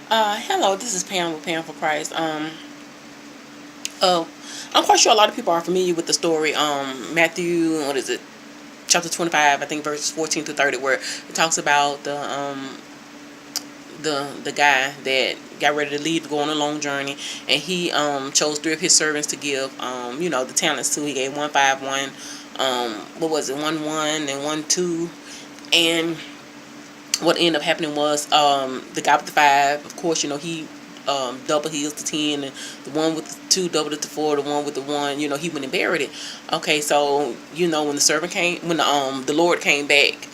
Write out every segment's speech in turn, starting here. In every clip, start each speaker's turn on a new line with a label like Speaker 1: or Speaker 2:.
Speaker 1: Hello, this is Pam with Pam for Christ. Uh, I'm quite sure a lot of people are familiar with the story. Matthew, what is it? Chapter 25, I think verses 14 to 30, where it talks about the guy that got ready to leave to go on a long journey, and he chose three of his servants to give the talents to. He gave one five, one what was it, one one, and one two, and what ended up happening was the guy with the five, of course, he doubled his to 10, and the one with the two doubled it to four, the one with the one, he went and buried it. Okay, so when the servant came, when the Lord came back,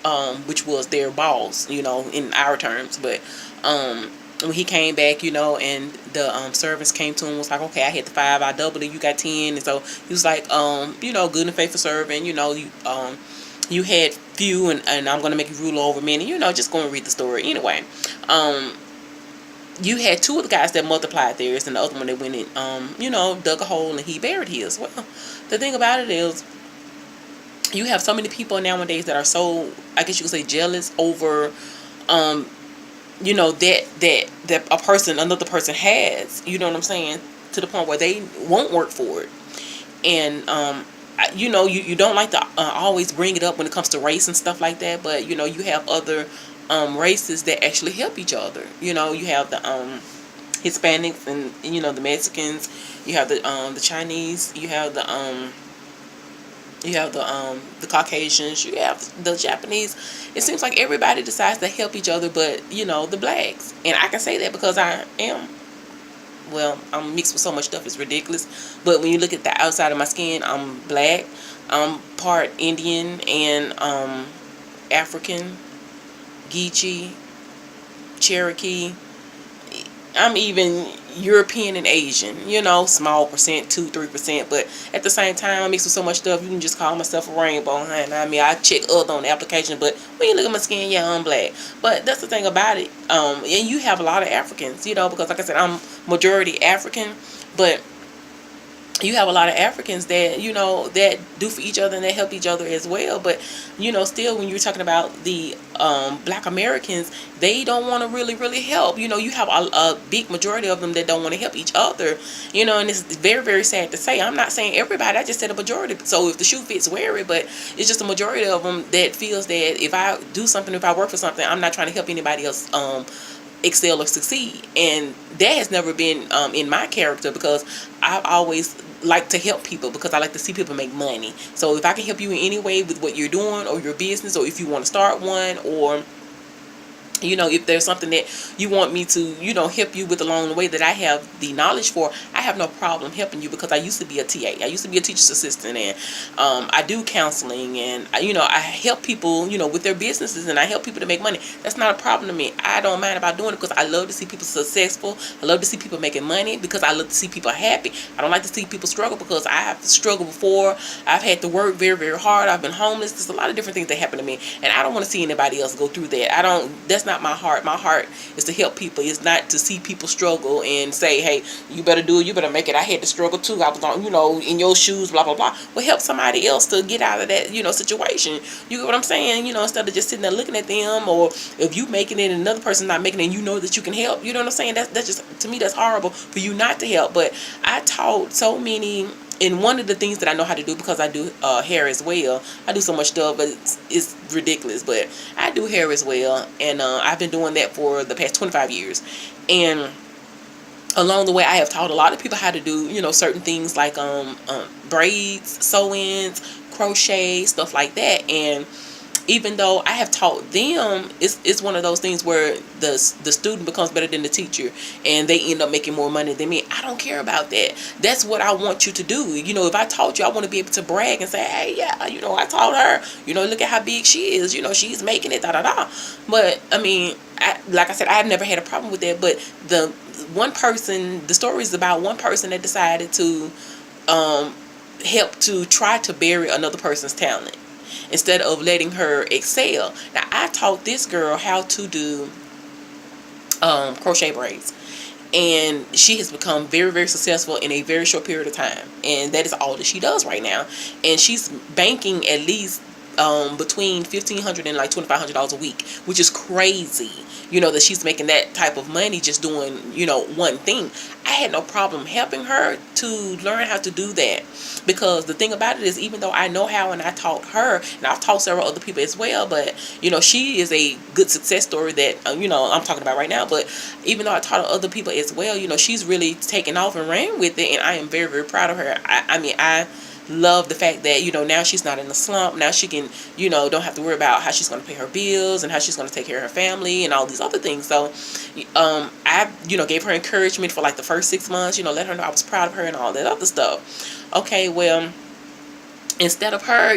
Speaker 1: which was their boss, in our terms, but when he came back, and the servants came to him, was like, okay, I hit the five, I doubled it, you got 10. And so he was like, good and faithful servant, you had few, and I'm going to make you rule over many. Just go and read the story anyway. You had two of the guys that multiplied theirs, and the other one that went in, dug a hole and he buried his. Well, the thing about it is, you have so many people nowadays that are so, I guess you could say, jealous over that a person, another person has, you know what I'm saying, to the point where they won't work for it. And you don't like to always bring it up when it comes to race and stuff like that, but you have other races that actually help each other. You have the Hispanics, and the Mexicans, you have the Chinese, you have the Caucasians, you have the Japanese. It seems like everybody decides to help each other, but the blacks. And I can say that because I'm mixed with so much stuff, it's ridiculous. But when you look at the outside of my skin, I'm black. I'm part Indian and African, Geechee, Cherokee. I'm even European and Asian, small percent, 2-3%. But at the same time, I mix with so much stuff, you can just call myself a rainbow. And I mean, I check other on the application, but when you look at my skin, yeah, I'm black. But that's the thing about it. And you have a lot of Africans, because like I said, I'm majority African, but you have a lot of Africans that that do for each other and they help each other as well. But still, when you're talking about the Black Americans, they don't want to really help. You have a big majority of them that don't want to help each other. And it's very, very sad to say. I'm not saying everybody, I just said a majority. So if the shoe fits, wear it. But it's just a majority of them that feels that if I do something, if I work for something, I'm not trying to help anybody else excel or succeed. And that has never been in my character, because I've always like to help people, because I like to see people make money. So if I can help you in any way with what you're doing or your business, or if you want to start one, or if there's something that you want me to, help you with along the way that I have the knowledge for, I have no problem helping you, because I used to be a TA. I used to be a teacher's assistant, and I do counseling, and I help people, with their businesses, and I help people to make money. That's not a problem to me. I don't mind about doing it, because I love to see people successful. I love to see people making money, because I love to see people happy. I don't like to see people struggle, because I have struggled before. I've had to work very, very hard. I've been homeless. There's a lot of different things that happen to me, and I don't want to see anybody else go through that. That's not my heart. My heart is to help people. It's not to see people struggle and say, hey, you better do it, you better make it. I had to struggle too. I was on, in your shoes, blah, blah, blah. Well, help somebody else to get out of that, situation. You get what I'm saying? Instead of just sitting there looking at them, or if you making it and another person not making it, and that you can help. You know what I'm saying? That's just, to me, that's horrible for you not to help. But I taught so many. And one of the things that I know how to do, because I do hair as well. I do so much stuff, but it's ridiculous. But I do hair as well, and I've been doing that for the past 25 years. And along the way, I have taught a lot of people how to do, certain things like braids, sew-ins, crochet, stuff like that. And even though I have taught them, it's one of those things where the student becomes better than the teacher, and they end up making more money than me. I don't care about that. That's what I want you to do. If I taught you, I want to be able to brag and say, hey, yeah, I taught her. Look at how big she is. She's making it, da da da. But I mean, like I said, I've never had a problem with that. But the story is about one person that decided to help to try to bury another person's talent, instead of letting her excel. Now, I taught this girl how to do crochet braids, and she has become very, very successful in a very short period of time, and that is all that she does right now. And she's banking at least between $1,500 and like $2,500 a week, which is crazy. That she's making that type of money just doing one thing. I had no problem helping her to learn how to do that, because the thing about it is, even though I know how and I taught her, and I've taught several other people as well, but she is a good success story that I'm talking about right now. But even though I taught other people as well, she's really taken off and ran with it, and I am very, very proud of her. I love the fact that now she's not in a slump. Now she can don't have to worry about how she's going to pay her bills and how she's going to take care of her family and all these other things. So I gave her encouragement for like the first 6 months, let her know I was proud of her and all that other stuff. Okay, well, instead of her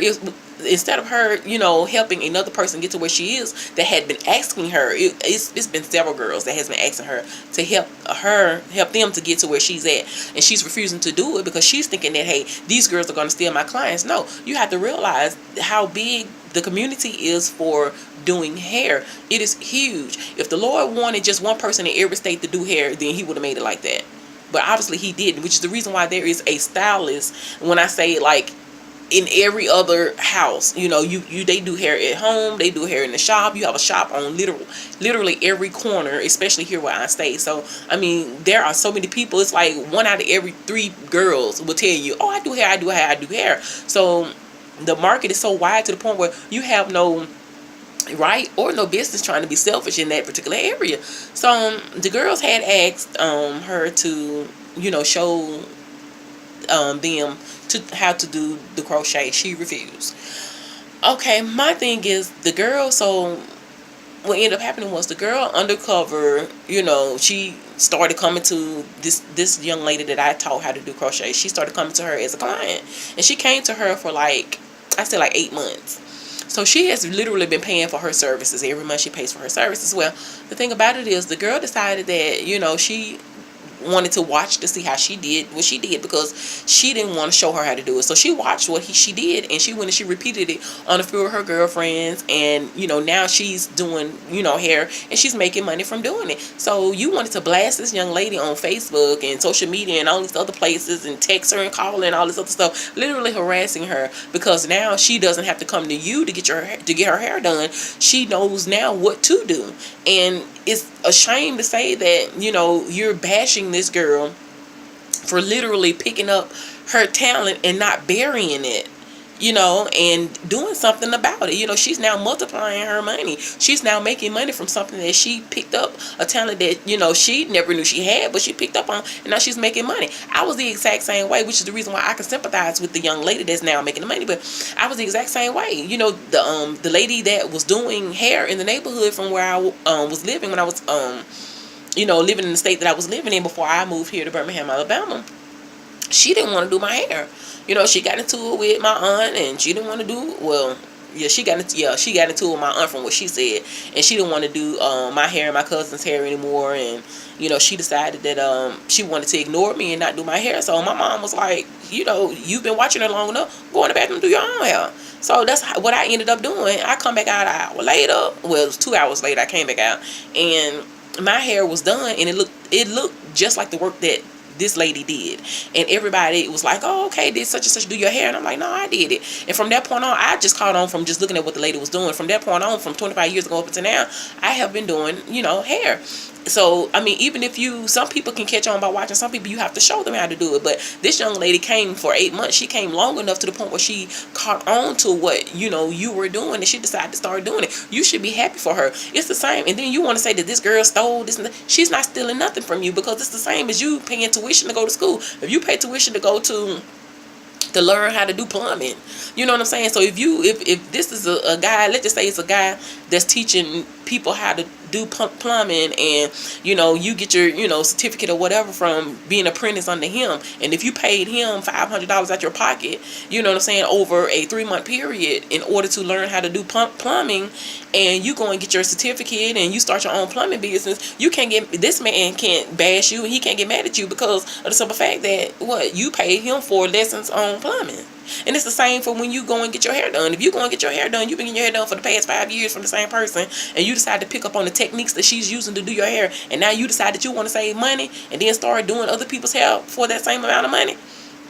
Speaker 1: helping another person get to where she is that had been asking her, it's been several girls that has been asking her to help them to get to where she's at, and she's refusing to do it because she's thinking that, hey, these girls are going to steal my clients. No, you have to realize how big the community is for doing hair. It is huge. If the Lord wanted just one person in every state to do hair, then he would have made it like that. But obviously he didn't, which is the reason why there is a stylist. When I say like in every other house, they do hair at home, they do hair in the shop. You have a shop on literally every corner, especially here where I stay. So there are so many people. It's like 1 out of every 3 girls will tell you, oh, I do hair. So the market is so wide to the point where you have no right or no business trying to be selfish in that particular area. So the girls had asked her to show them to how to do the crochet. She refused. Okay, my thing is the girl. So what ended up happening was the girl undercover, she started coming to this young lady that I taught how to do crochet. She started coming to her as a client, and she came to her for like 8 months. So she has literally been paying for her services. Every month she pays for her services. Well, the thing about it is the girl decided that she wanted to watch to see how she did what she did, because she didn't want to show her how to do it. So she watched what she did, and she went and she repeated it on a few of her girlfriends, and now she's doing hair, and she's making money from doing it. So you wanted to blast this young lady on Facebook and social media and all these other places, and text her and call her and all this other stuff, literally harassing her, because now she doesn't have to come to you to get her hair done. She knows now what to do. And it's a shame to say that you're bashing this girl for literally picking up her talent and not burying it, and doing something about it. She's now multiplying her money. She's now making money from something that she picked up, a talent that she never knew she had, but she picked up on, and now she's making money. I was the exact same way, which is the reason why I can sympathize with the young lady that's now making the money. But I was the exact same way. The lady that was doing hair in the neighborhood from where I was living when I was living in the state that I was living in before I moved here to Birmingham, Alabama. She didn't want to do my hair. She got into it with my aunt, and she didn't want to do, well, yeah, she got into it with my aunt from what she said, and she didn't want to do my hair and my cousin's hair anymore, and she decided that she wanted to ignore me and not do my hair. So my mom was like, you've been watching her long enough, go in the bathroom and do your own hair. So that's what I ended up doing. I come back out an hour later. Well, it was 2 hours later I came back out, and my hair was done, and it looked just like the work that this lady did. And everybody was like, oh, okay, did such and such do your hair? And I'm like, no, I did it. And from that point on, I just caught on from just looking at what the lady was doing. From that point on, from 25 years ago up until now, I have been doing hair. So even if some people can catch on by watching, some people you have to show them how to do it. But this young lady came for 8 months. She came long enough to the point where she caught on to what you were doing, and she decided to start doing it. You should be happy for her. It's the same. And then you want to say that this girl stole this and that. She's not stealing nothing from you, because it's the same as you paying tuition to go to school. If you pay tuition to go to learn how to do plumbing, you know what I'm saying? So if this is a guy, let's just say it's a guy that's teaching people how to do plumbing, and you get your certificate or whatever from being apprentice under him, and if you paid him $500 out your pocket, you know what I'm saying, over a 3-month period in order to learn how to do plumbing, and you go and get your certificate and you start your own plumbing business, this man can't bash you, and he can't get mad at you because of the simple fact that you paid him for lessons on plumbing. And it's the same for when you go and get your hair done. If you go and get your hair done, you've been getting your hair done for the past 5 years from the same person, and you decide to pick up on the techniques that she's using to do your hair, and now you decide that you want to save money and then start doing other people's hair for that same amount of money,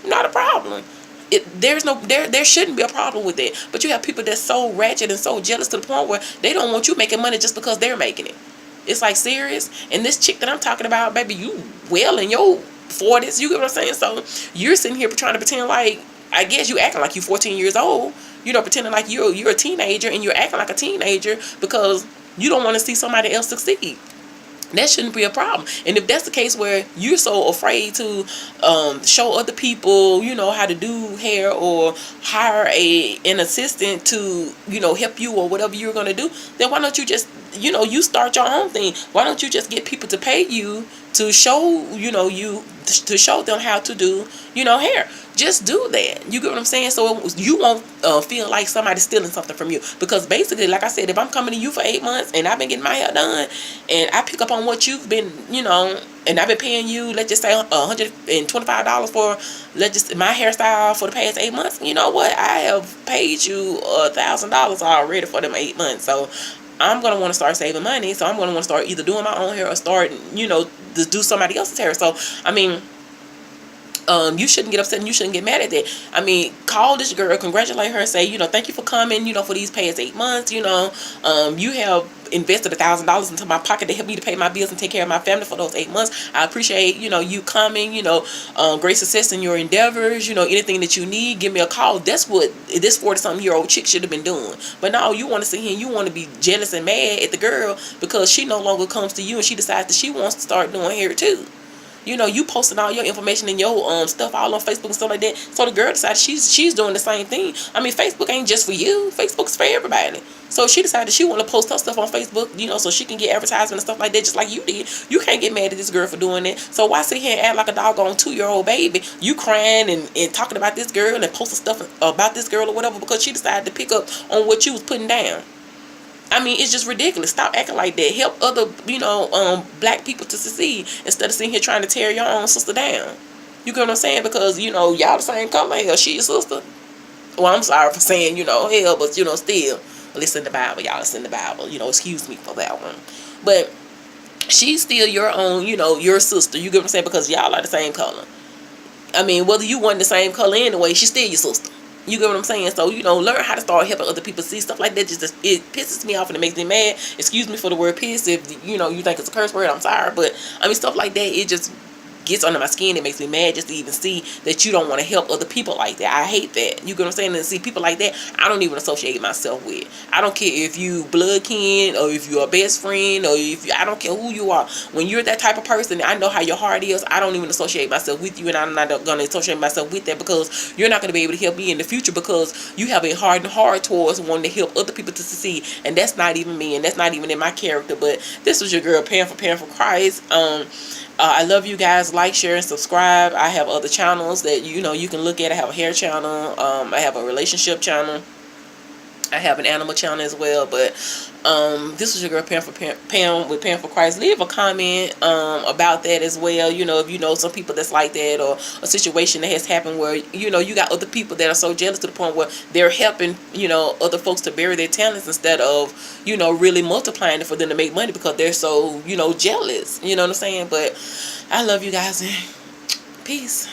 Speaker 1: not a problem. there shouldn't be a problem with it. But you have people that's so ratchet and so jealous to the point where they don't want you making money just because they're making it. It's like serious. And this chick that I'm talking about, baby, you well in your 40s. You get what I'm saying? So you're sitting here trying to pretend like, I guess you acting like you 14 years old. Pretending like you're a teenager and you're acting like a teenager because you don't want to see somebody else succeed. That shouldn't be a problem. And if that's the case where you're so afraid to show other people, how to do hair or hire an assistant to, help you or whatever you're going to do, then why don't you just, you start your own thing? Why don't you just get people to pay you to show, to show them how to do, hair? Just do that. You get what I'm saying? So you won't feel like somebody's stealing something from you. Because basically, like I said, if I'm coming to you for 8 months and I've been getting my hair done and I pick up on what you've been, and I've been paying you, let's just say $125 for, my hairstyle for the past 8 months, you know what? I have paid you $1,000 already for them 8 months. So I'm going to want to start saving money. So I'm going to want to start either doing my own hair or start, to do somebody else's hair. So, I mean, you shouldn't get upset and you shouldn't get mad at that. I mean, call this girl, congratulate her, and say, thank you for coming, for these past 8 months, you have invested $1,000 into my pocket to help me to pay my bills and take care of my family for those 8 months. I appreciate, you coming, great success in your endeavors, anything that you need, give me a call. That's what this 40-something-year-old chick should have been doing. But now you want to sit here and you want to be jealous and mad at the girl because she no longer comes to you and she decides that she wants to start doing hair too. You posting all your information and your stuff all on Facebook and stuff like that. So the girl decided she's doing the same thing. I mean, Facebook ain't just for you. Facebook's for everybody. So she decided she want to post her stuff on Facebook, so she can get advertisement and stuff like that, just like you did. You can't get mad at this girl for doing it. So why sit here and act like a doggone 2-year-old baby? You crying and talking about this girl and posting stuff about this girl or whatever because she decided to pick up on what you was putting down. I mean, it's just ridiculous. Stop acting like that. Help other, black people to succeed instead of sitting here trying to tear your own sister down. You get what I'm saying? Because, y'all the same color. Hell, she your sister. Well, I'm sorry for saying, hell, but, still. Listen to the Bible. Y'all listen to the Bible. Excuse me for that one. But she's still your own, your sister. You get what I'm saying? Because y'all are the same color. I mean, whether you weren't the same color anyway, she's still your sister. You get what I'm saying? So, learn how to start helping other people see stuff like that. It pisses me off and it makes me mad. Excuse me for the word piss. If, you think it's a curse word, I'm sorry. But, I mean, stuff like that, it just gets under my skin. It makes me mad just to even see that you don't want to help other people like that. I hate that. You get what I'm saying? And see people like that, I don't even associate myself with. I don't care if you blood kin or if you're a best friend or I don't care who you are. When you're that type of person, I know how your heart is. I don't even associate myself with you, and I'm not going to associate myself with that because you're not going to be able to help me in the future because you have a hardened heart towards wanting to help other people to succeed, and that's not even me, and that's not even in my character. But this was your girl Pam for Christ. I love you guys. Like, share, and subscribe. I have other channels that you can look at. I have a hair channel. I have a relationship channel. I have an animal channel as well. But this was your girl Pam with Pam for Christ. Leave a comment about that as well. If you know some people that's like that, or a situation that has happened where you got other people that are so jealous to the point where they're helping other folks to bury their talents instead of really multiplying it for them to make money because they're so jealous. You know what I'm saying? But I love you guys. Peace.